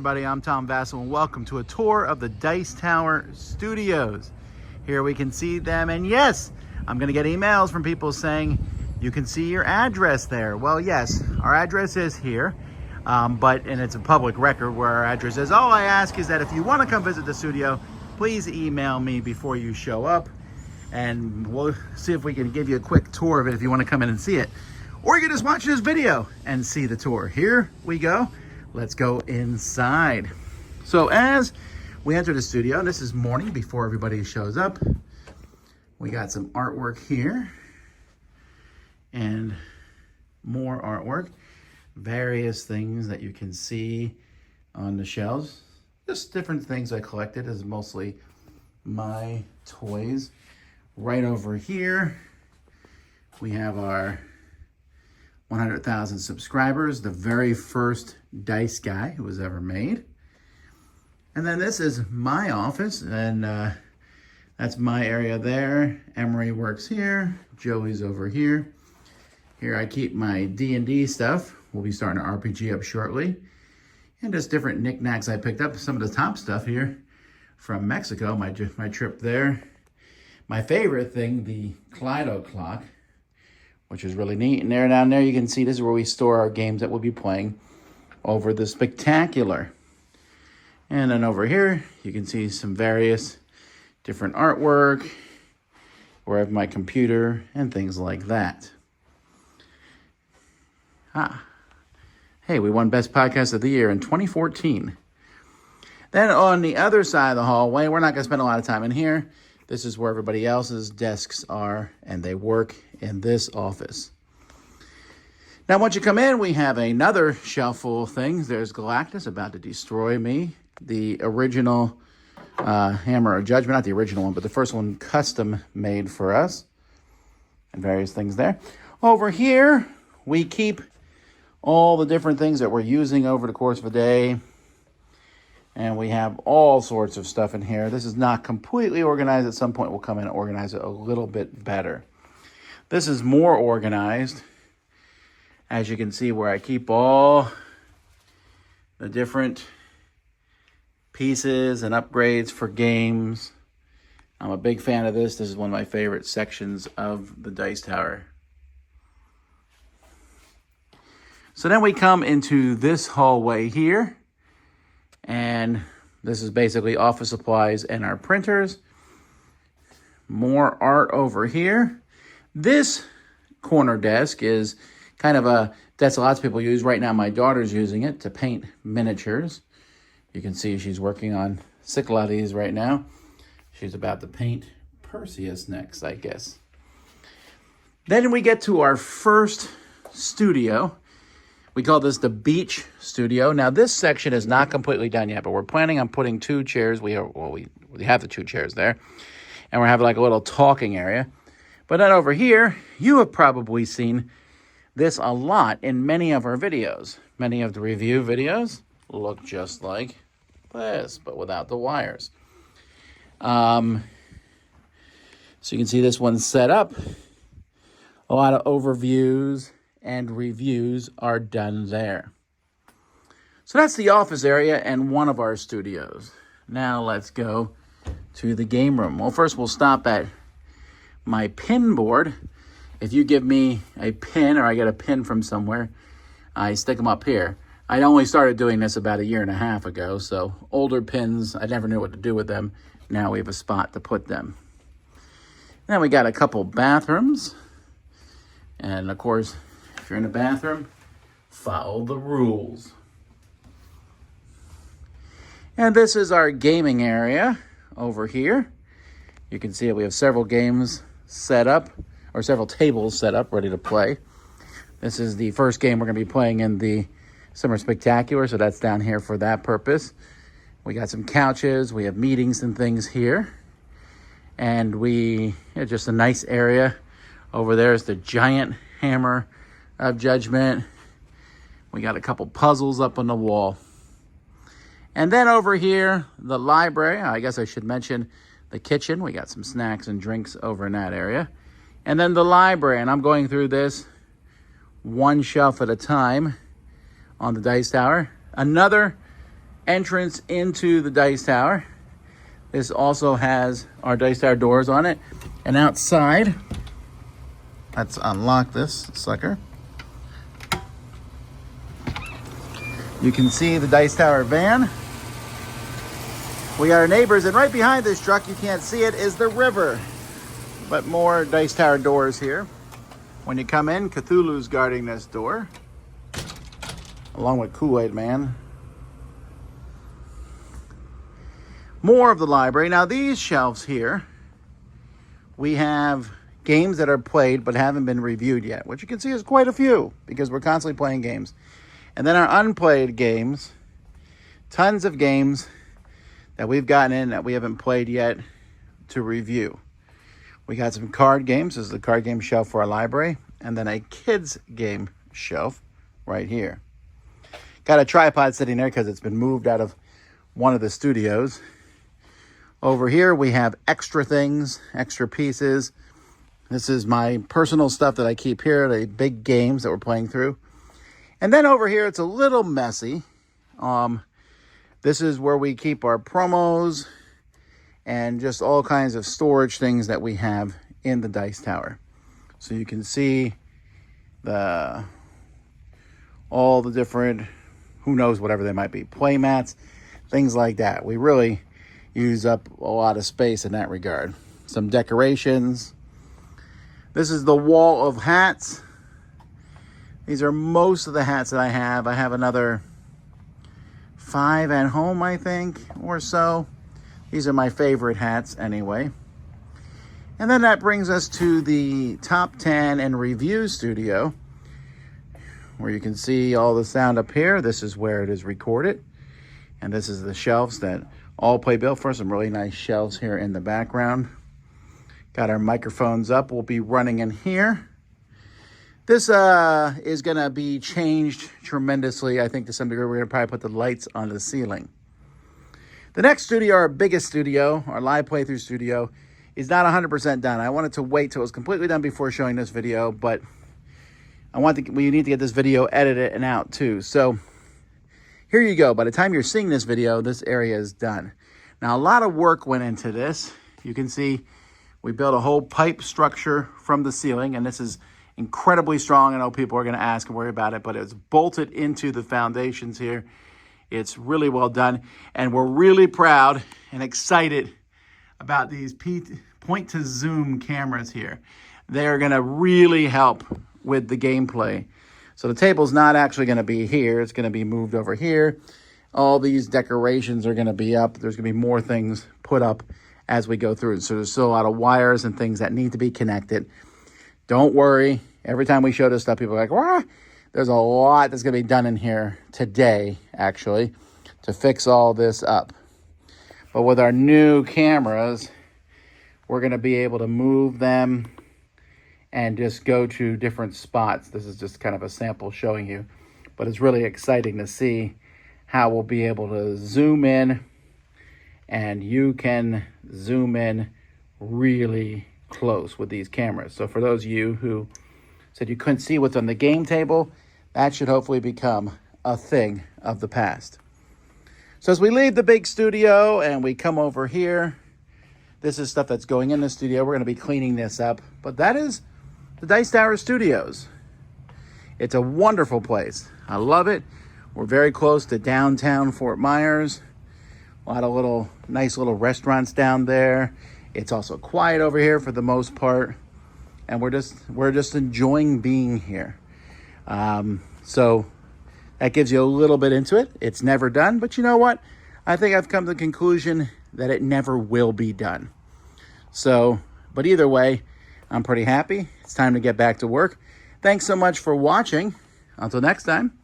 everybody, I'm Tom Vasel and welcome to a tour of the Dice Tower Studios. Here we can see them, and yes, I'm going to get emails from people saying you can see your address there. Well, yes, our address is here, and it's a public record where our address is. All I ask is that if you want to come visit the studio, please email me before you show up, and we'll see if we can give you a quick tour of it if you want to come in and see it. Or you can just watch this video and see the tour. Here we go. Let's go inside. So as we enter the studio, and this is morning before everybody shows up, we got some artwork here and more artwork. Various things that you can see on the shelves. Just different things I collected. Is mostly my toys. Right over here, we have our 100,000 subscribers, the very first dice guy who was ever made. And then this is my office, and that's my area there. Emery works here, Joey's over here. Here I keep my D&D stuff. We'll be starting an RPG up shortly. And just different knickknacks I picked up. Some of the top stuff here from Mexico, my trip there. My favorite thing, the Kaleido clock, which is really neat. And down there, you can see this is where we store our games that we'll be playing over the Spectacular. And then over here, you can see some various different artwork, where I have my computer and things like that. Hey, we won Best Podcast of the Year in 2014. Then on the other side of the hallway, we're not going to spend a lot of time in here. This is where everybody else's desks are, and they work in this office. Now, once you come in, we have another shelf full of things. There's Galactus about to destroy me. The original Hammer of Judgment, not the original one, but the first one custom made for us. And various things there. Over here, we keep all the different things that we're using over the course of a day. And we have all sorts of stuff in here. This is not completely organized. At some point, we'll come in and organize it a little bit better. This is more organized, as you can see, where I keep all the different pieces and upgrades for games. I'm a big fan of this. This is one of my favorite sections of the Dice Tower. So then we come into this hallway here. And this is basically office supplies and our printers. More art over here. This corner desk is kind of a desk lots of people use. Right now, my daughter's using it to paint miniatures. You can see she's working on Cyclades right now. She's about to paint Perseus next, I guess. Then we get to our first studio. We call this the Beach Studio. Now, this section is not completely done yet, but we're planning on putting two chairs. We have the two chairs there. And we're having like a little talking area. But then over here, you have probably seen this a lot in many of our videos. Many of the review videos look just like this, but without the wires. So you can see this one set up. A lot of overviews and reviews are done there. So that's the office area and one of our studios. Now let's go to the game room. Well, first we'll stop at my pin board. If you give me a pin, or I get a pin from somewhere, I stick them up here. I only started doing this about 1.5 years ago, so older pins, I never knew what to do with them. Now we have a spot to put them. Then we got a couple bathrooms. And of course, if you're in the bathroom, follow the rules. And this is our gaming area over here. You can see we have several games set up, or several tables set up, ready to play. This is the first game we're going to be playing in the Summer Spectacular, so that's down here for that purpose. We got some couches, we have meetings and things here. And just a nice area. Over there is the giant Hammer of Judgment. We got a couple puzzles up on the wall. And then over here, the library. I guess I should mention the kitchen. We got some snacks and drinks over in that area. And then the library. And I'm going through this one shelf at a time on the Dice Tower. Another entrance into the Dice Tower. This also has our Dice Tower doors on it. And outside, let's unlock this sucker. You can see the Dice Tower van. We got our neighbors, and right behind this truck, you can't see it, is the river. But more Dice Tower doors here. When you come in, Cthulhu's guarding this door, along with Kool-Aid Man. More of the library. Now these shelves here, we have games that are played but haven't been reviewed yet, which you can see is quite a few because we're constantly playing games. And then our unplayed games, tons of games that we've gotten in that we haven't played yet to review. We got some card games. This is the card game shelf for our library. And then a kids game shelf right here. Got a tripod sitting there because it's been moved out of one of the studios. Over here we have extra things, extra pieces. This is my personal stuff that I keep here, the big games that we're playing through. And then over here, it's a little messy. This is where we keep our promos and just all kinds of storage things that we have in the Dice Tower. So you can see all the different, who knows, whatever they might be, play mats, things like that. We really use up a lot of space in that regard. Some decorations. This is the wall of hats. These are most of the hats that I have. I have another 5 at home, I think, or so. These are my favorite hats anyway. And then that brings us to the top 10 and review studio, where you can see all the sound up here. This is where it is recorded. And this is the shelves that all play built for. Some really nice shelves here in the background. Got our microphones up. We'll be running in here. This is going to be changed tremendously. I think to some degree we're going to probably put the lights on the ceiling. The next studio, our biggest studio, our live playthrough studio, is not 100% done. I wanted to wait till it was completely done before showing this video, but we need to get this video edited and out too. So here you go. By the time you're seeing this video, this area is done. Now, a lot of work went into this. You can see we built a whole pipe structure from the ceiling, and this is incredibly strong. I know people are going to ask and worry about it, but it's bolted into the foundations here. It's really well done, and we're really proud and excited about these point-to-zoom cameras here. They're going to really help with the gameplay. So the table's not actually going to be here. It's going to be moved over here. All these decorations are going to be up. There's going to be more things put up as we go through. So there's still a lot of wires and things that need to be connected. Don't worry. Every time we show this stuff, people are like, "What?" There's a lot that's going to be done in here today, actually, to fix all this up. But with our new cameras, we're going to be able to move them and just go to different spots. This is just kind of a sample showing you, but it's really exciting to see how we'll be able to zoom in, and you can zoom in really close with these cameras. So for those of you who said you couldn't see what's on the game table, that should hopefully become a thing of the past. So as we leave the big studio and we come over here, this is stuff that's going in the studio. We're going to be cleaning this up, but that is the Dice Tower Studios. It's a wonderful place. I love it. We're very close to downtown Fort Myers. A lot of nice little restaurants down there. It's also quiet over here for the most part, and we're just enjoying being here. So that gives you a little bit into it. It's never done, but you know what? I think I've come to the conclusion that it never will be done. So, but either way, I'm pretty happy. It's time to get back to work. Thanks so much for watching. Until next time,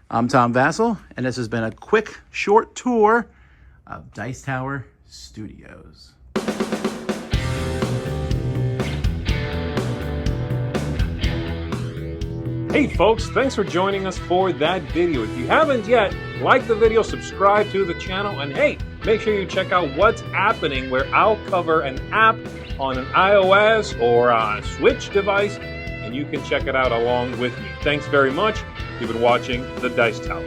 I'm Tom Vasel, and this has been a quick, short tour of Dice Tower Studios. Hey folks, thanks for joining us for that video. If you haven't yet, like the video, subscribe to the channel, and hey, make sure you check out what's happening, where I'll cover an app on an iOS or a Switch device, and you can check it out along with me. Thanks very much. You've been watching The Dice Tower.